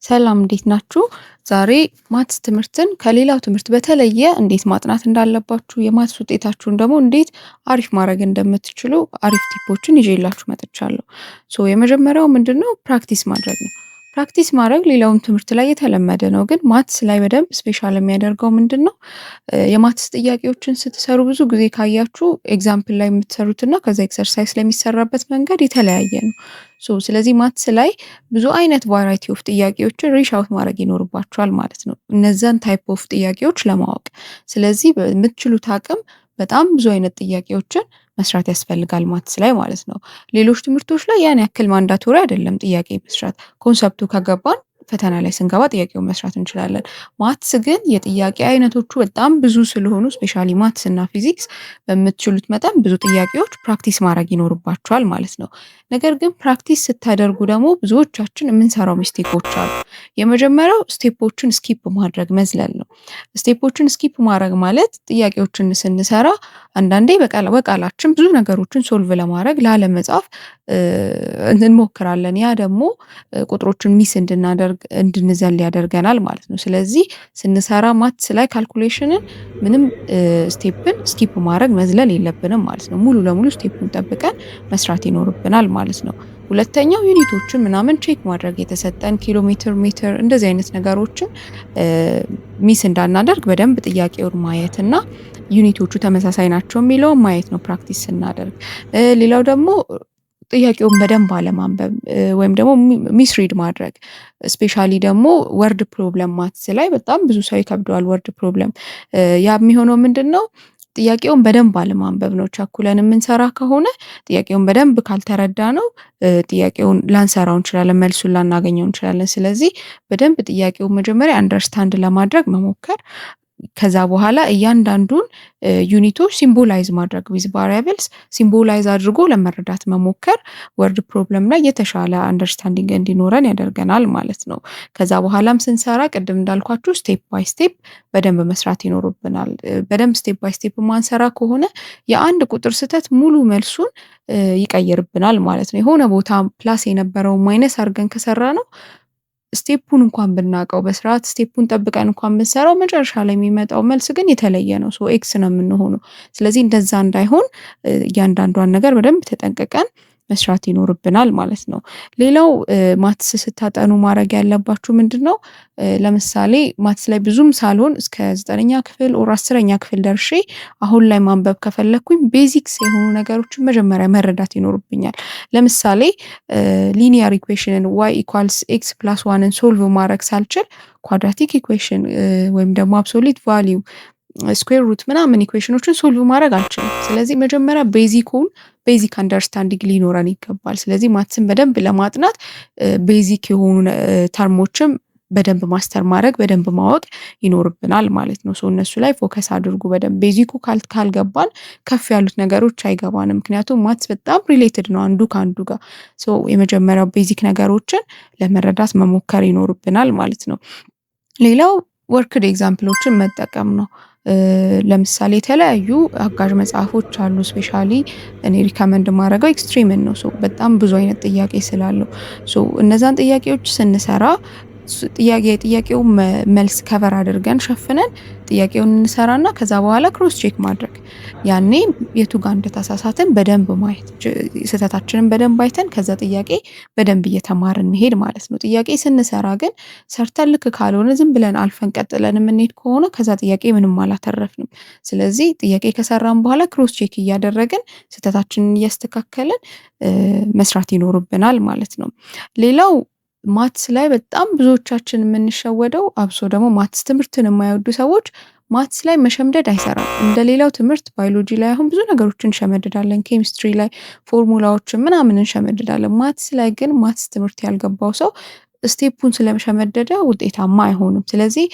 ሰላም እንዴት ናችሁ? ዛሬ ማትስ ትምህርትን ከሌላው ትምህርት በተለየ እንዴት ማጥናት እንዳለባችሁ የማትስ ውጤታችሁን ደግሞ እንዴት አሪፍ ማድረግ እንደምትችሉ አሪፍ ቲፖችን ይዤላችሁ መጥቻለሁ። የመጀመሪያው ምንድነው? ፕራክቲስ ማድረግ ነው። ፕራክቲስ ማድረግ ሌላውም ትምህርት ላይ የተለመደ ነው፣ ግን ማትስ ላይ በደንብ ስፔሻል የሚያደርገው ምንድነው? የማትስ ጥያቄዎችን ስትሰሩ ብዙ ጊዜ ካያችሁ ኤግዛምፕል ላይ የምትሰሩትና ከዛ ኤክሰርሳይዝ ላይ የሚሰራበት መንገድ የተለያየ ነው። ስለዚህ ማትስ ላይ ብዙ አይነት ቫራይቲ ኦፍ ጥያቄዎችን ሪች አውት ማድረግ ይኖርባችኋል ማለት ነው፣ እነዛን ታይፕ ኦፍ ጥያቄዎች ለማወቅ። ስለዚህ በምትችሉት አቅም በጣም ብዙ አይነት ጥያቄዎችን መስራት ያስፈልጋል ማትስ ላይ ማለት ነው። ሌሎች ትምህርቶች ላይ ያን ያክል ማንዳቶሪ አይደለም ጥያቄ መስራት፣ ኮንሰፕቱ ከገባን ፈተና ላይ ስንገባ ጥያቄውን መስራት እንችላለን። ማትስ ግን የጥያቄ አይነቶቹ በጣም ብዙ ስለሆኑ ስፔሻሊ ማትስ እና ፊዚክስ በምትችሉት መጠን ብዙ ጥያቄዎች ፕራክቲስ ማድረግ ይኖርባችኋል ማለት ነው። ነገር ግን ፕራክቲስ ስታደርጉ ደግሞ ብዙዎቻችን የምንሰራው ሚስቴኮች አሉ። የመጀመሪያው ስቴፖችን ስኪፕ ማድረግ መዝለል ነው። ስቴፖችን ስኪፕ ማድረግ ማለት ጥያቄዎችን ስንሰራ አንዳንዴ በቃላችን ብዙ ነገሮችን ሶልቭ ለማድረግ ላለመጻፍ እንሞክራለን። ያ ደግሞ ቁጥሮችን ሚስ እንድንዘል ያደርገናል ማለት ነው። ስለዚህ ስንሰራ ማትስ ላይ ካልኩሌሽንን ምንም ስቴፕን ስኪፕ ማድረግ መዝለል የለብንም ማለት ነው። ሙሉ ለሙሉ ስቴፑን ጠብቀን መስራት ይኖርብናል ማለት ነው። ሁለተኛው ዩኒቶችን ምናምን ቼክ ማድረግ፣ የተሰጠን ኪሎ ሜትር፣ ሜትር እንደዚህ አይነት ነገሮችን ሚስ እንዳናደርግ በደንብ ጥያቄውን ማየት እና ዩኒቶቹ ተመሳሳይ ናቸው የሚለውን ማየት ነው ፕራክቲስ ስናደርግ። ሌላው ደግሞ ጥያቄውን በደንብ አለማንበብ ወይም ደግሞ ሚስሪድ ማድረግ። ስፔሻሊ ደግሞ ወርድ ፕሮብለም ማትስ ላይ በጣም ብዙ ሰው ይከብደዋል ወርድ ፕሮብለም። ያ የሚሆነው ምንድን ነው? ጥያቄውን በደንብ አለማንበብ ነው። ቸኩለን የምንሰራ ከሆነ ጥያቄውን በደንብ ካልተረዳ ነው ጥያቄውን ላንሰራው እንችላለን፣ መልሱን ላናገኘው እንችላለን። ስለዚህ በደንብ ጥያቄውን መጀመሪያ አንደርስታንድ ለማድረግ መሞከር፣ ከዛ በኋላ እያንዳንዱን ዩኒቶች ሲምቦላይዝ ማድረግ ዊዝ ቫሪያብልስ ሲምቦላይዝ አድርጎ ለመረዳት መሞከር ወርድ ፕሮብለም ላይ የተሻለ አንደርስታንዲንግ እንዲኖረን ያደርገናል ማለት ነው። ከዛ በኋላም ስንሰራ ቅድም እንዳልኳችሁ ስቴፕ ባይ ስቴፕ በደንብ መስራት ይኖርብናል። በደንብ ስቴፕ ባይ ስቴፕ ማንሰራ ከሆነ የአንድ ቁጥር ስህተት ሙሉ መልሱን ይቀይርብናል ማለት ነው። የሆነ ቦታ ፕላስ የነበረው ማይነስ አድርገን ከሰራ ነው ስቴፑን እንኳን ብናውቀው በስርዓት ስቴፑን ጠብቀን እንኳን ብንሰራው መጨረሻ ላይ የሚመጣው መልስ ግን የተለየ ነው። ኤክስ ነው የምንሆነው። ስለዚህ እንደዛ እንዳይሆን እያንዳንዷን ነገር በደንብ ተጠንቅቀን መስራት ይኖርብናል ማለት ነው። ሌላው ማትስ ስታጠኑ ማድረግ ያለባችሁ ምንድነው? ለምሳሌ ማትስ ላይ ብዙም ሳልሆን እስከ 9ኛ ክፍል ኦር 10ኛ ክፍል ደርሼ አሁን ላይ ማንበብ ከፈለኩኝ ቤዚክስ የሆኑ ነገሮችን መጀመሪያ መረዳት ይኖርብኛል። ለምሳሌ ሊኒየር ኢኩዌሽንን ዋይ ኢኳልስ ኤክስ ፕላስ ዋንን ሶልቭ ማድረግ ሳልችል ኳድራቲክ ኢኩዌሽን ወይም ደግሞ አብሶሊት ቫሊዩ ስኩዌር ሩት ምናምን ኢኩዌሽኖችን ሶልቭ ማድረግ አልችልም። ስለዚህ መጀመሪያ ቤዚክ አንደርስታንዲንግ ሊኖረን ይገባል። ስለዚህ ማትስን በደንብ ለማጥናት ቤዚክ የሆኑ ተርሞችም በደንብ ማስተር ማድረግ በደንብ ማወቅ ይኖርብናል ማለት ነው። እነሱ ላይ ፎከስ አድርጉ በደንብ። ቤዚኩ ካልገባን ከፍ ያሉት ነገሮች አይገባንም። ምክንያቱም ማትስ በጣም ሪሌትድ ነው አንዱ ከአንዱ ጋር። የመጀመሪያው ቤዚክ ነገሮችን ለመረዳት መሞከር ይኖርብናል ማለት ነው። ሌላው ወርክድ ኤግዛምፕሎችን መጠቀም ነው። ለምሳሌ የተለያዩ አጋዥ መጽሐፎች አሉ። ስፔሻሊ እኔ ሪከመንድ ማድረገው ኤክስትሪምን ነው። በጣም ብዙ አይነት ጥያቄ ስላለው እነዛን ጥያቄዎች ስንሰራ ጥያቄው መልስ ከቨር አድርገን ሸፍነን ጥያቄውን እንሰራና ከዛ በኋላ ክሮስ ቼክ ማድረግ፣ ያኔ የቱ ጋር እንደተሳሳትን በደንብ ማየት፣ ስህተታችንን በደንብ አይተን ከዛ ጥያቄ በደንብ እየተማርን እንሄድ ማለት ነው። ጥያቄ ስንሰራ ግን ሰርተን ልክ ካልሆነ ዝም ብለን አልፈን ቀጥለን የምንሄድ ከሆነ ከዛ ጥያቄ ምንም አላተረፍንም። ስለዚህ ጥያቄ ከሰራን በኋላ ክሮስ ቼክ እያደረግን ስህተታችንን እያስተካከልን መስራት ይኖርብናል ማለት ነው። ሌላው ማትስ ላይ በጣም ብዙዎቻችን የምንሸወደው አብሶ ደግሞ ማትስ ትምህርትን የማይወዱ ሰዎች ማትስ ላይ መሸምደድ አይሰራም። እንደሌላው ትምህርት ባዮሎጂ ላይ አሁን ብዙ ነገሮችን እንሸመድዳለን፣ ኬሚስትሪ ላይ ፎርሙላዎችን ምናምን እንሸመድዳለን። ማትስ ላይ ግን ማትስ ትምህርት ያልገባው ሰው ስቴፑን ስለመሸመደደ ውጤታማ አይሆንም። ስለዚህ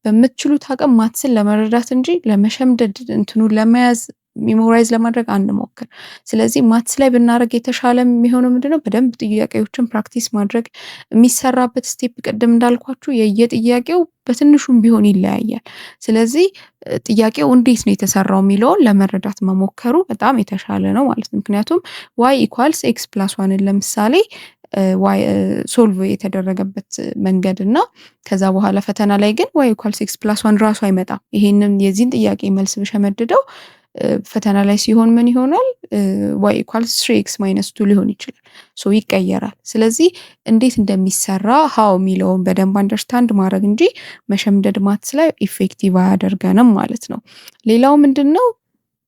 በምትችሉት አቅም ማትስን ለመረዳት እንጂ ለመሸምደድ እንትኑን ለመያዝ ሚሞራይዝ ለማድረግ አንሞክር። ስለዚህ ማትስ ላይ ብናደርግ የተሻለ የሚሆነው ምንድነው? በደንብ ጥያቄዎችን ፕራክቲስ ማድረግ። የሚሰራበት ስቴፕ ቅድም እንዳልኳችሁ የየጥያቄው በትንሹም ቢሆን ይለያያል። ስለዚህ ጥያቄው እንዴት ነው የተሰራው የሚለውን ለመረዳት መሞከሩ በጣም የተሻለ ነው ማለት ነው። ምክንያቱም ዋይ ኢኳልስ ኤክስ ፕላስ ዋንን ለምሳሌ ዋይ ሶልቭ የተደረገበት መንገድ እና ከዛ በኋላ ፈተና ላይ ግን ዋይ ኢኳልስ ኤክስ ፕላስ ዋን ራሱ አይመጣም። ይሄንን የዚህን ጥያቄ መልስ ብሸመድደው ፈተና ላይ ሲሆን ምን ይሆናል? ዋይ ኢኳልስ 3x ማይነስ 2 ሊሆን ይችላል። ሶ ይቀየራል። ስለዚህ እንዴት እንደሚሰራ ሃው የሚለውን በደንብ አንደርስታንድ ማድረግ እንጂ መሸምደድ ማትስ ላይ ኢፌክቲቭ አያደርገንም ማለት ነው። ሌላው ምንድን ነው?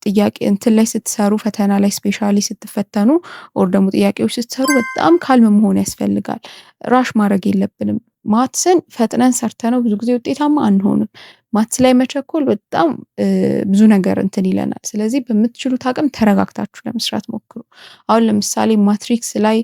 ጥያቄ እንትን ላይ ስትሰሩ ፈተና ላይ ስፔሻሊ ስትፈተኑ ኦር ደግሞ ጥያቄዎች ስትሰሩ በጣም ካልም መሆን ያስፈልጋል። ራሽ ማድረግ የለብንም። ማትስን ፈጥነን ሰርተነው ብዙ ጊዜ ውጤታማ አንሆንም። ማትስ ላይ መቸኮል በጣም ብዙ ነገር እንትን ይለናል። ስለዚህ በምትችሉት አቅም ተረጋግታችሁ ለመስራት ሞክሩ። አሁን ለምሳሌ ማትሪክስ ላይ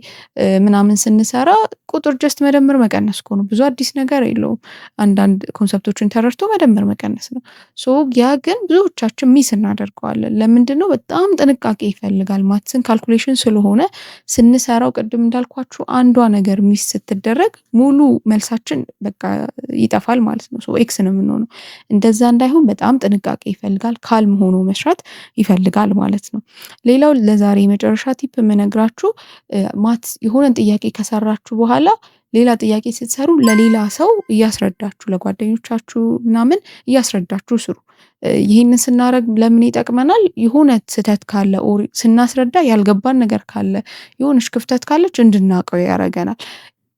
ምናምን ስንሰራ ቁጥር ጀስት መደመር መቀነስ እኮ ነው። ብዙ አዲስ ነገር የለውም። አንዳንድ ኮንሰፕቶችን ተረድቶ መደመር መቀነስ ነው። ሶ ያ ግን ብዙዎቻችን ሚስ እናደርገዋለን። ለምንድን ነው? በጣም ጥንቃቄ ይፈልጋል። ማትስን ካልኩሌሽን ስለሆነ ስንሰራው ቅድም እንዳልኳችሁ አንዷ ነገር ሚስ ስትደረግ ሙሉ መልሳችን በቃ ይጠፋል ማለት ነው። ሶ ኤክስ ነው የምንሆነው። እንደዛ እንዳይሆን በጣም ጥንቃቄ ይፈልጋል። ካልም ሆኖ መስራት ይፈልጋል ማለት ነው። ሌላው ለዛሬ የመጨረሻ ቲፕ የምነግራችሁ ማትስ የሆነን ጥያቄ ከሰራችሁ በኋላ ሌላ ጥያቄ ስትሰሩ ለሌላ ሰው እያስረዳችሁ ለጓደኞቻችሁ ምናምን እያስረዳችሁ ስሩ። ይህንን ስናደርግ ለምን ይጠቅመናል? የሆነ ስህተት ካለ ኦር ስናስረዳ ያልገባን ነገር ካለ የሆነች ክፍተት ካለች እንድናውቀው ያደርገናል።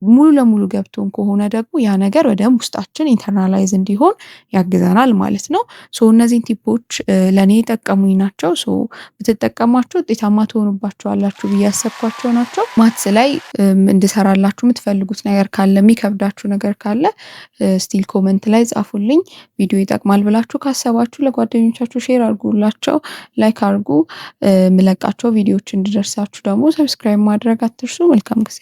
ሙሉ ለሙሉ ገብቶን ከሆነ ደግሞ ያ ነገር በደንብ ውስጣችን ኢንተርናላይዝ እንዲሆን ያግዘናል ማለት ነው። ሶ እነዚህን ቲፖች ለእኔ የጠቀሙኝ ናቸው። ሶ ብትጠቀሟቸው ውጤታማ ትሆኑባቸዋላችሁ ብዬ ያሰብኳቸው ናቸው። ማትስ ላይ እንድሰራላችሁ የምትፈልጉት ነገር ካለ የሚከብዳችሁ ነገር ካለ ስቲል ኮመንት ላይ ጻፉልኝ። ቪዲዮ ይጠቅማል ብላችሁ ካሰባችሁ ለጓደኞቻችሁ ሼር አድርጉላቸው፣ ላይክ አድርጉ። የምለቃቸው ቪዲዮዎች እንዲደርሳችሁ ደግሞ ሰብስክራይብ ማድረግ አትርሱ። መልካም ጊዜ